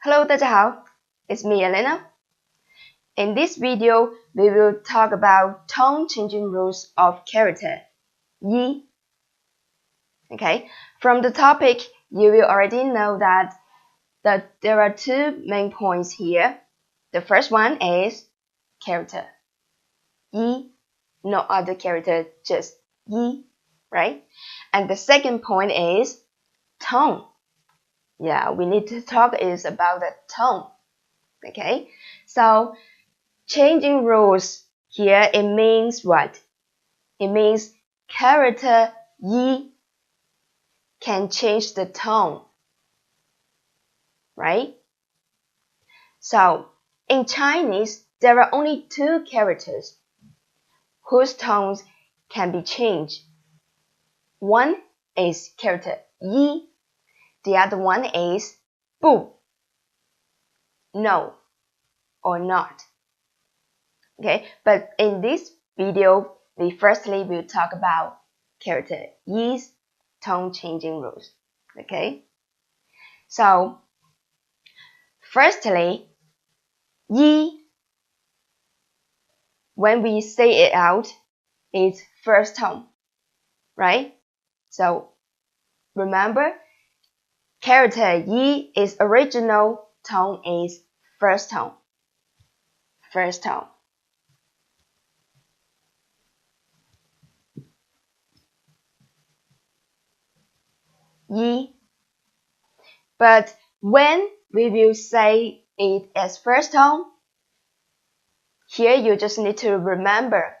Hello， 大家好 ，It's me, Elena. In this video, we will talk about tone changing rules of character, yi. Okay, from the topic, you will already know that there are two main points here. The first one is character, yi, no other character, just yi, right? And the second point is tone. Yeah, we need to talk is about the tone. Okay, so changing rules here, it means what? It means character yi can change the tone, right? So in Chinese, there are only two characters whose tones can be changed. One is character yi, the other one is bu, no or not. Okay, but in this video, we firstly will talk about character yi's tone changing rules. Okay, so firstly, yi, when we say it out, is first tone, right? So remember, character yi is original tone is first tone. First tone. Yi. But when we will say it as first tone, here you just need to remember.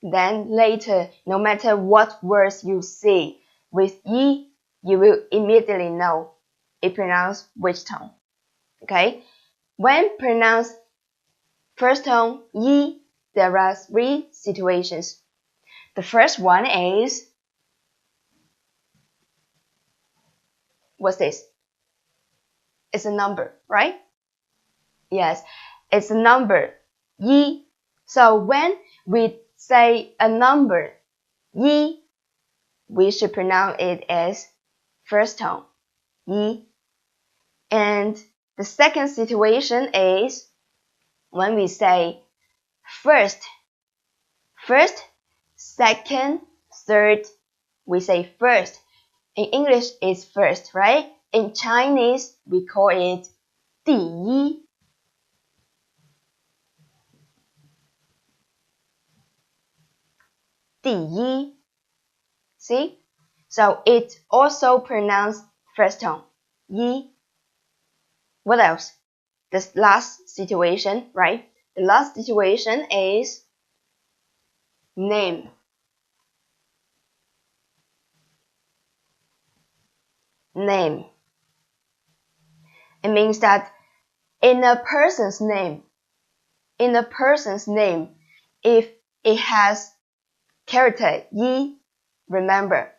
Then later, no matter what words you see with yi, you will immediately know it pronounced which tone. Okay? When pronounced first tone yi, there are three situations. The first one is, what's this? It's a number, right? Yes, it's a number, yi. So when we say a number, yi, we should pronounce it as first tone, yi. And the second situation is when we say first, second, third, we say first. In English, it's first, right? In Chinese, we call it 第一. See? So it also pronounced first tone, yi. What else? This last situation, right? The last situation is name. Name. It means that in a person's name, if it has character yi, remember,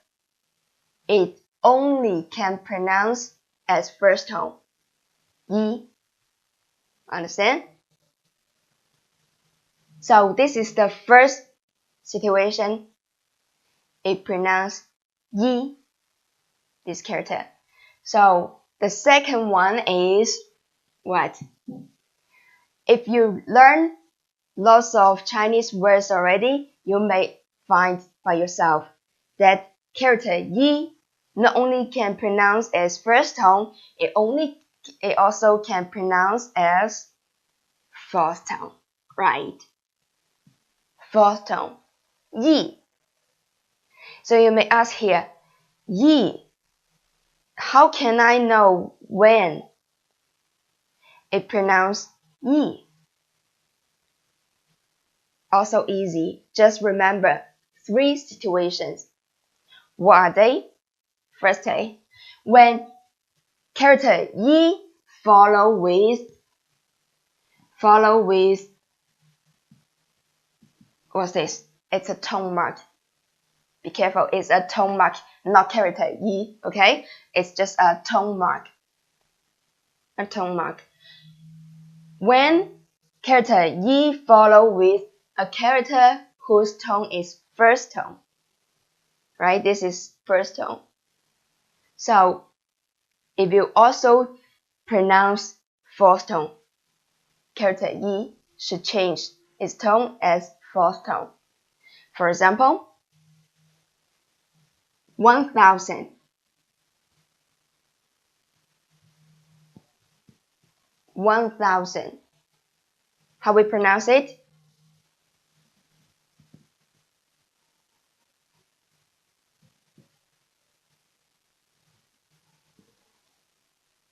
it only can pronounce as first tone, yi. Understand? So this is the first situation. It pronounced yi, this character. So the second one is what? If you learn lots of Chinese words already, you may find by yourself that character yi not only can pronounce as first tone, it also can pronounce as fourth tone, right? Fourth tone, yi. So you may ask here, yi, how can I know when it pronounced yi? Also easy, just remember three situations. What are they? Firstly, when character yi follow with what's this? It's a tone mark. Be careful, it's a tone mark, not character yi, okay? It's just a tone mark. A tone mark. When character yi follow with a character whose tone is first tone, right? This is first tone. So it will also pronounce fourth tone. Character yi should change its tone as fourth tone. For example, 1,000. 1,000. How we pronounce it?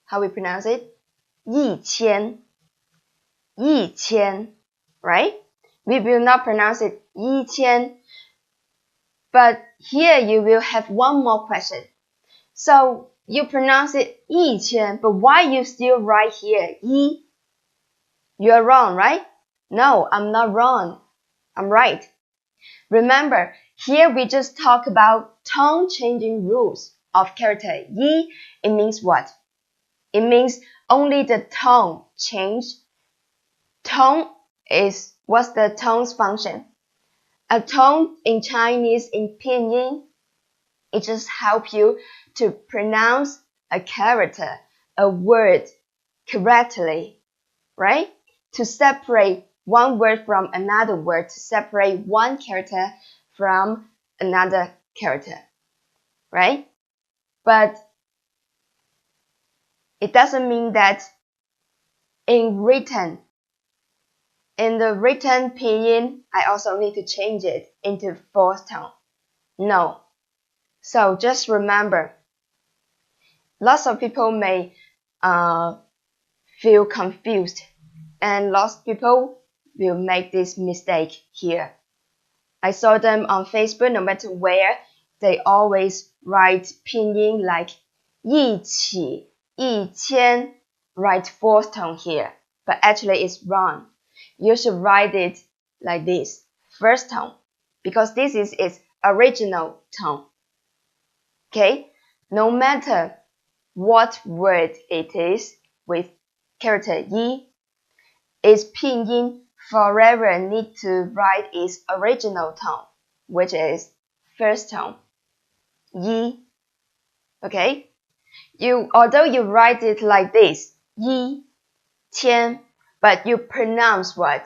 How we pronounce it? 1,000. 1,000, right? We will not pronounce it 1,000, but here you will have one more question. So you pronounce it 1,000, but why you still write here 1? You are wrong, right? No, I'm not wrong. I'm right. Remember, here we just talk about tone changing rules of character yi. It means what? It means only the tone change. Tone is, what's the tone's function? A tone in Chinese in pinyin, it just helps you to pronounce a character, a word correctly, right? To separate one word from another word, to separate one character from another character, right? But it doesn't mean that in the written pinyin, I also need to change it into fourth tone. No. So just remember, lots of people may feel confused, and lots of people will make this mistake here. I saw them on Facebook, no matter where, they always write pinyin like 一起,一千, write fourth tone here, but actually it's wrong. You should write it like this, first tone, because this is its original tone. Okay? No matter what word it is with character yi, its pinyin forever need to write its original tone, which is first tone, yi. Okay? Although you write it like this, yi, qian, but you pronounce what?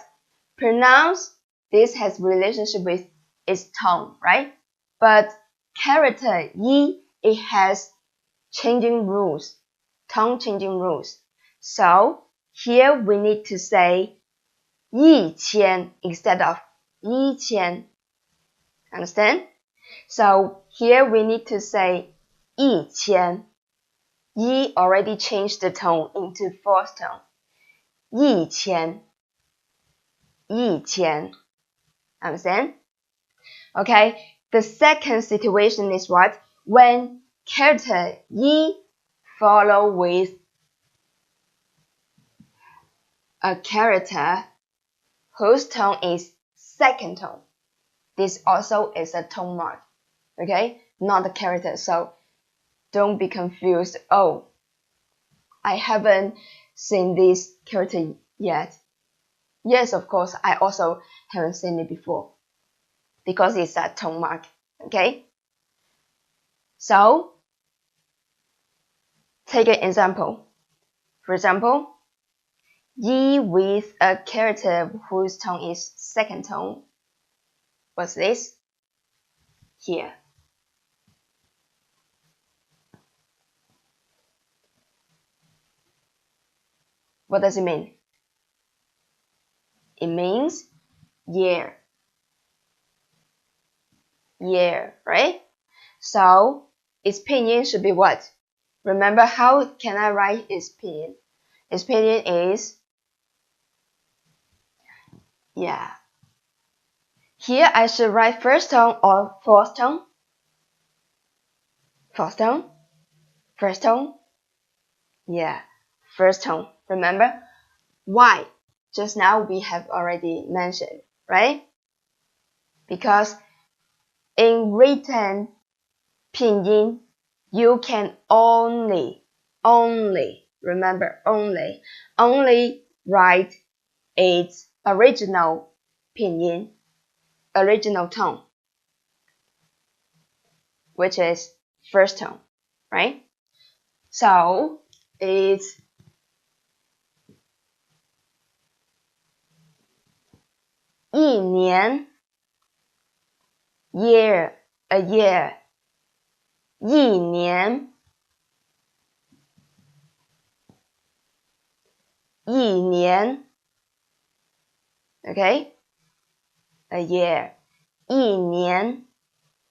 Pronounce, this has relationship with its tone, right? But character yi, it has changing rules, tone changing rules. So here we need to say 1,000 instead of 1,000. Understand? So here we need to say 1,000. Yi already changed the tone into fourth tone. 1,000. 1,000. Understand? Okay. The second situation is what? When character yi follow with a character whose tone is second tone. This also is a tone mark. Okay? Not a character. So don't be confused. Oh, I haven't seen this character yet. Yes, of course, I also haven't seen it before because it's a tone mark. Okay? So, take an example. For example, yi with a character whose tone is second tone. What's this? Here. What does it mean? It means year. Year, right? So, its pinyin should be what? Remember, how can I write its pinyin? Its pinyin is, yeah. Here I should write first tone or fourth tone. Fourth tone? First tone? Yeah, first tone. Remember? Why? Just now we have already mentioned, right? Because in written pinyin, you can only, remember, only write its original pinyin, original tone, which is first tone, right? So it's 一年 year, a year, 一年一年 okay, a year, 一年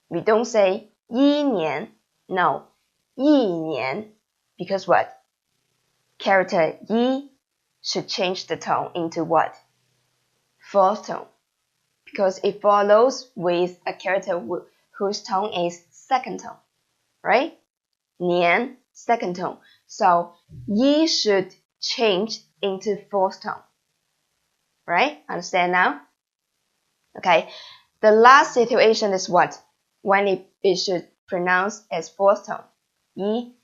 we don't say 一年 no, 一年 because what? Character 一 should change the tone into what? Fourth tone, because it follows with a character whose tone is second tone, right? 年 second tone, so 一 should change into fourth tone, right? Understand now? Okay, the last situation is what? When it should pronounce as fourth tone. 一,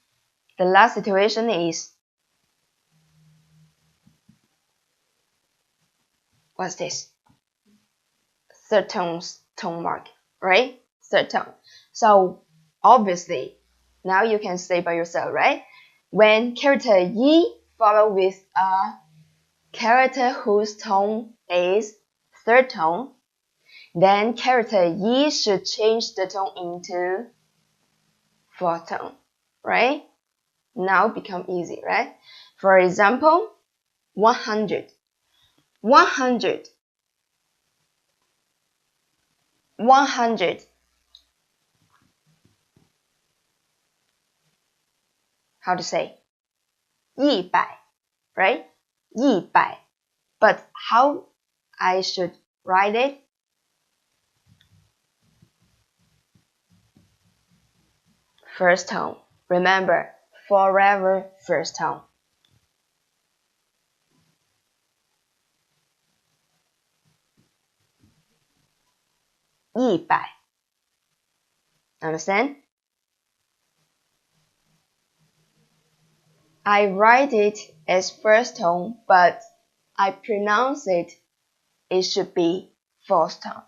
the last situation is, what's this? Third tone mark, right? Third tone. So obviously, now you can say by yourself, right? When character 一 follow with a character whose tone is third tone, then character 一 should change the tone into fourth tone, right? Now become easy, right? For example, 100. 100. 100. How to say? 100, right? 100. But how I should write it? First tone. Remember, forever first tone. 100. Understand? I write it as first tone, but I pronounce it should be fourth tone.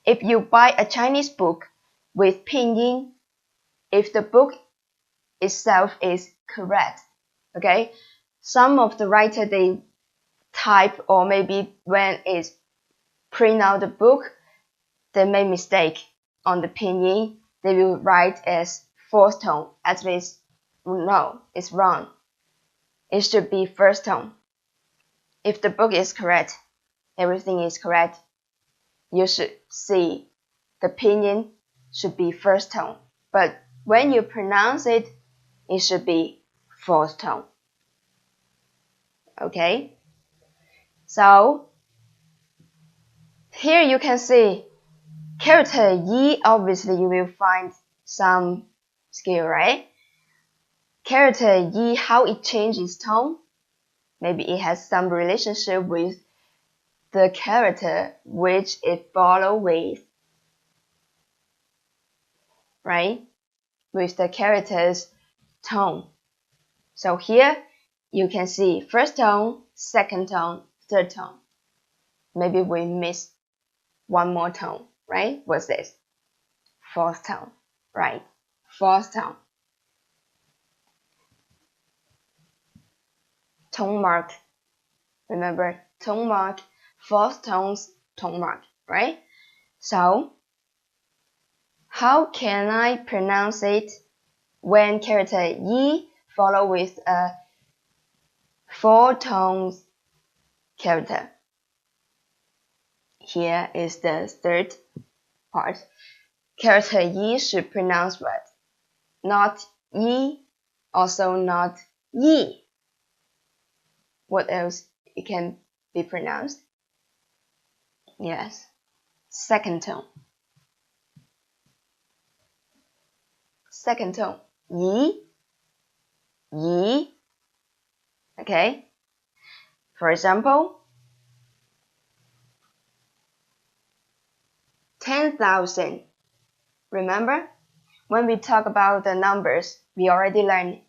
If you buy a Chinese book with pinyin, if the book itself is correct, okay, some of the writer they type, or maybe when it's print out the book, they make mistake on the pinyin, they will write as fourth tone. At least, no, it's wrong. It should be first tone. If the book is correct, everything is correct, you should see the pinyin should be first tone. But when you pronounce it, it should be fourth tone. Okay? So, here you can see character 一, obviously you will find some skill, right? Character 一, how it changes tone, maybe it has some relationship with the character which it follow with, right? With the character's tone. So here you can see first tone, second tone, third tone. Maybe we miss one more tone, right? What's this? Fourth tone, right? Fourth tone. Tone mark. Remember, tone mark, fourth tones, tone mark, right? So, how can I pronounce it when character 一 follow with a four tones character? Here is the third part. Character 一 should pronounce what? Not 一, also not 一. What else it can be pronounced? Yes, second tone. Second tone. 一, 一. Okay? For example, 10,000. Remember? When we talk about the numbers, we already learned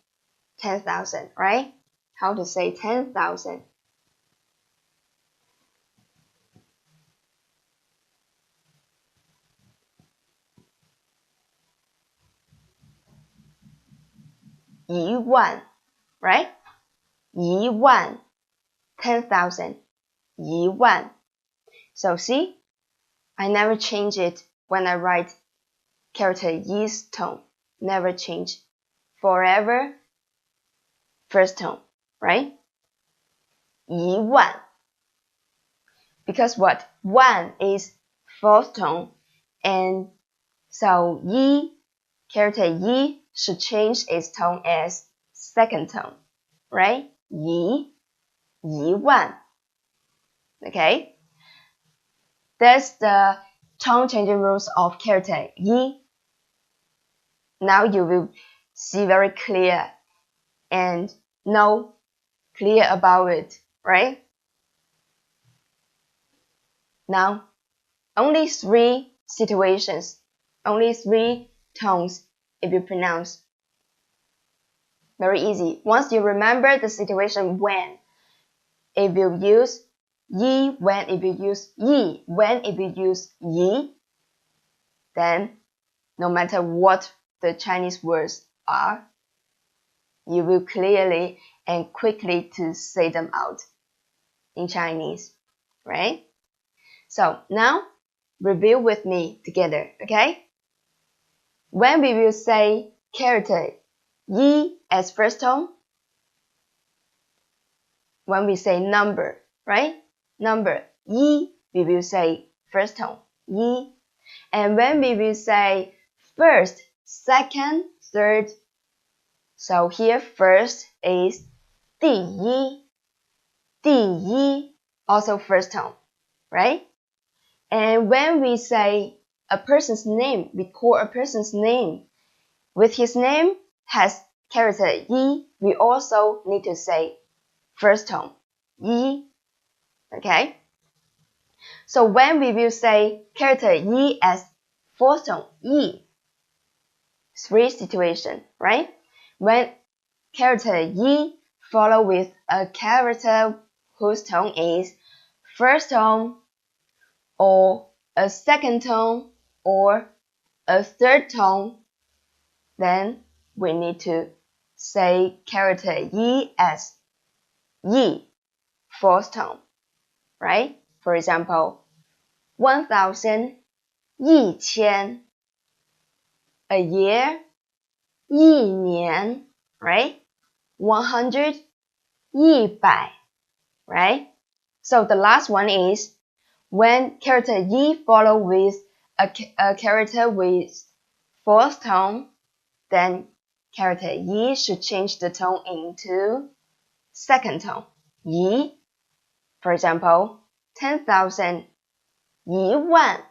10,000, right? How to say 10,000. Yuan, right? Yuan, 10,000. Yuan. So see, I never change it when I write character Yi's tone. Never change. Forever first tone, right? 1万. Because what? 1 is fourth tone, and so character Yi should change its tone as second tone, right? 1万. Okay? That's the tone changing rules of character Yi. Now you will see very clear and know clear about it, right? Now, only 3 situations, only 3 tones if you pronounce. Very easy. Once you remember the situation when, if you use yi, when if you use yi, when if you use yi, then no matter what the Chinese words are, you will clearly and quickly to say them out in Chinese, right? So now review with me together, okay? When we will say character yi as first tone, when we say number, right? Number yi, we will say first tone yi. And when we will say first, second, third, so here first is 第一, 第一, also first tone, right? And when we say a person's name, we call a person's name, with his name has character yi, we also need to say first tone, yi, okay? So when we will say character yi as fourth tone, yi, 3 situations, right? When character yi follow with a character whose tone is first tone, or a second tone, or a third tone, then we need to say character yi as yi, fourth tone, right? For example, 1,000, 1,000, a year, 1年, right? 100, 100, right? So the last one is when character yi follow with a character with fourth tone, then character yi should change the tone into second tone, yi. For example, 10,000, 1,000,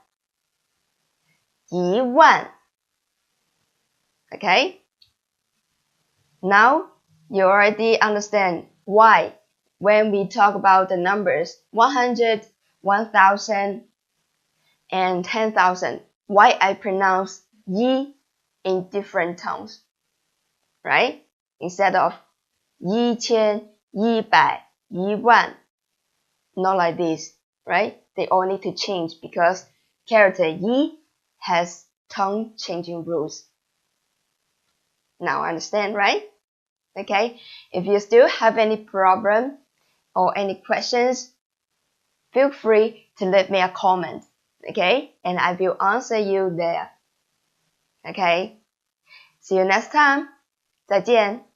1,000. Okay? Now you already understand why when we talk about the numbers 100, 1,000, and 10,000, why I pronounce yi in different tones, right? Instead of 1,000, 100, 1,000, not like this, right? They all need to change because character yi has tone changing rules. Now understand, right? Okay, if you still have any problem or any questions, feel free to leave me a comment, okay? And I will answer you there. Okay, see you next time. 再见。